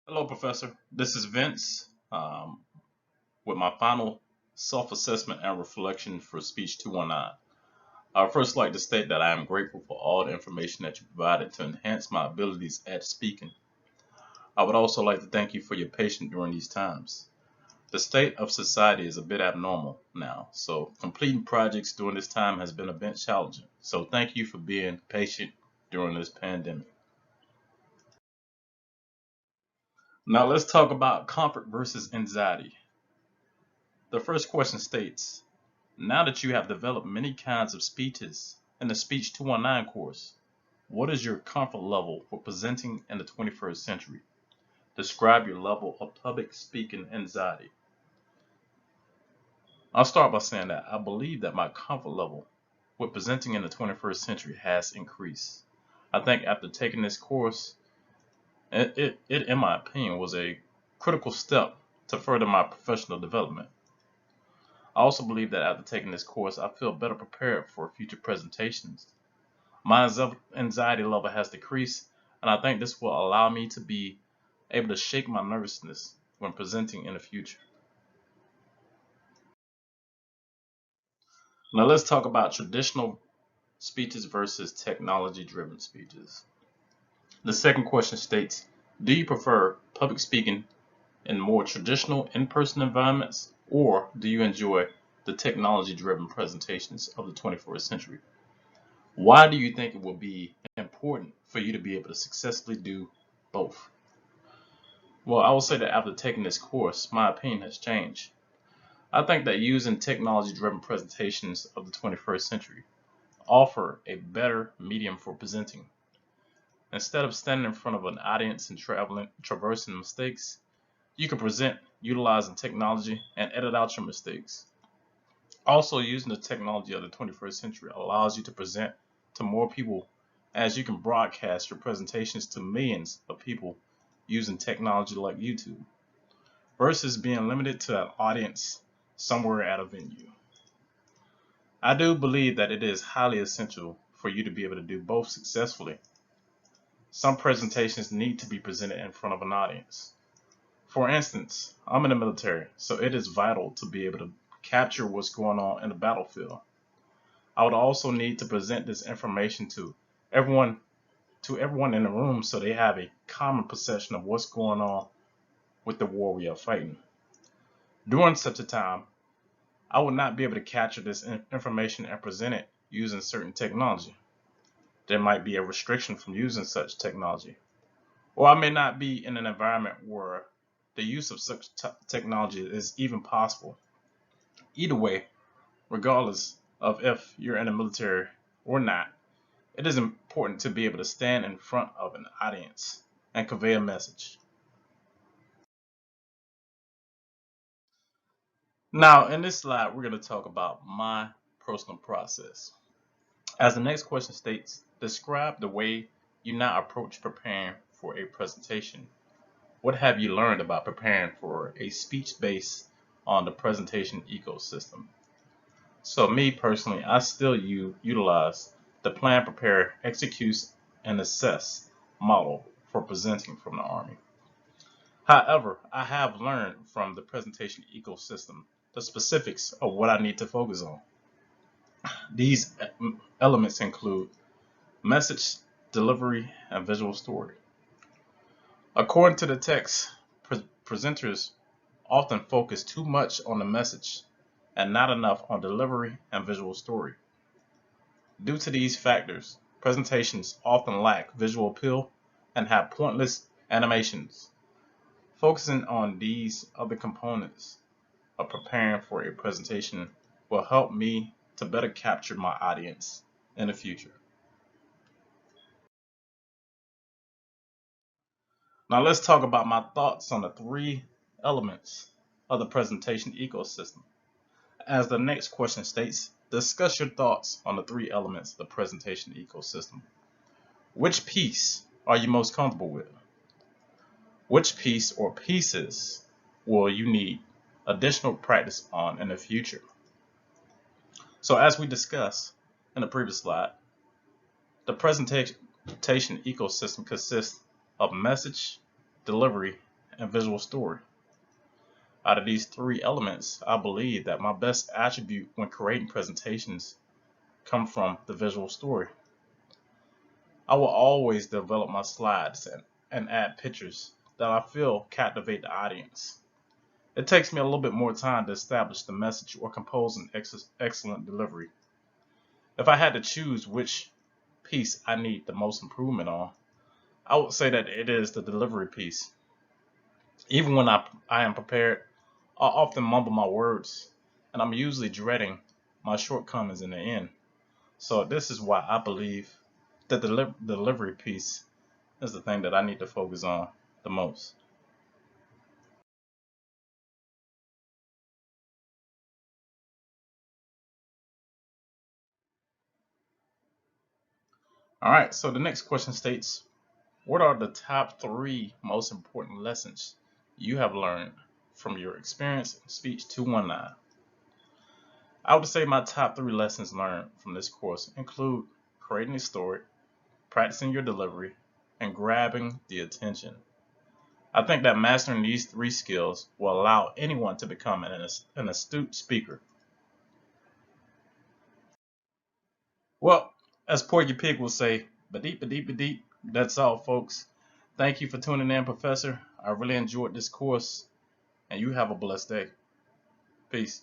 Hello, Professor. This is Vince with my final self assessment and reflection for Speech 219. I would first like to state that I am grateful for all the information that you provided to enhance my abilities at speaking. I would also like to thank you for your patience during these times. The state of society is a bit abnormal now, so completing projects during this time has been a bit challenging. So thank you for being patient during this pandemic. Now let's talk about comfort versus anxiety. The first question states, now that you have developed many kinds of speeches in the Speech 219 course, what is your comfort level for presenting in the 21st century? Describe your level of public speaking anxiety. I'll start by saying that I believe that my comfort level with presenting in the 21st century has increased. I think after taking this course, it in my opinion, was a critical step to further my professional development. I also believe that after taking this course, I feel better prepared for future presentations. My anxiety level has decreased, and I think this will allow me to be able to shake my nervousness when presenting in the future. Now, let's talk about traditional speeches versus technology driven speeches. The second question states, do you prefer public speaking in more traditional in person environments, or do you enjoy the technology driven presentations of the 21st century? Why do you think it will be important for you to be able to successfully do both? Well, I will say that after taking this course, my opinion has changed. I think that using technology driven presentations of the 21st century offer a better medium for presenting. Instead of standing in front of an audience and traversing mistakes, you can present utilizing technology and edit out your mistakes. Also, using the technology of the 21st century allows you to present to more people as you can broadcast your presentations to millions of people using technology like YouTube versus being limited to an audience somewhere at a venue. I do believe that it is highly essential for you to be able to do both successfully. Some presentations need to be presented in front of an audience. For instance, I'm in the military, so it is vital to be able to capture what's going on in the battlefield. I would also need to present this information everyone everyone in the room so they have a common perception of what's going on with the war we are fighting. During such a time, I would not be able to capture this information and present it using certain technology. There might be a restriction from using such technology. Or I may not be in an environment where the use of such technology is even possible. Either way, regardless of if you're in the military or not, it is important to be able to stand in front of an audience and convey a message. Now, in this slide, we're going to talk about my personal process. As the next question states, describe the way you now approach preparing for a presentation. What have you learned about preparing for a speech based on the presentation ecosystem? So me personally, I still utilize the plan, prepare, execute, and assess model for presenting from the Army. However, I have learned from the presentation ecosystem the specifics of what I need to focus on. These elements include message, delivery, and visual story. According to the text, presenters often focus too much on the message and not enough on delivery and visual story. Due to these factors, presentations often lack visual appeal and have pointless animations. Focusing on these other components of preparing for a presentation will help me to better capture my audience in the future. Now let's talk about my thoughts on the three elements of the presentation ecosystem. As the next question states, discuss your thoughts on the three elements of the presentation ecosystem. Which piece are you most comfortable with? Which piece or pieces will you need additional practice on in the future? So as we discussed in the previous slide, the presentation ecosystem consists of message, delivery, and visual story. Out of these three elements, I believe that my best attribute when creating presentations come from the visual story. I will always develop my slides and add pictures that I feel captivate the audience. It takes me a little bit more time to establish the message or compose an excellent delivery. If I had to choose which piece I need the most improvement on, I would say that it is the delivery piece. Even when I am prepared, I often mumble my words, and I'm usually dreading my shortcomings in the end. So this is why I believe that the delivery piece is the thing that I need to focus on the most. All right, so the next question states, what are the top three most important lessons you have learned from your experience in Speech 219? I would say my top three lessons learned from this course include creating a story, practicing your delivery, and grabbing the attention. I think that mastering these three skills will allow anyone to become an astute speaker. Well, as Porky Pig will say, ba-deep, ba-deep, ba-deep. That's all, folks. Thank you for tuning in, Professor. I really enjoyed this course, and you have a blessed day. Peace.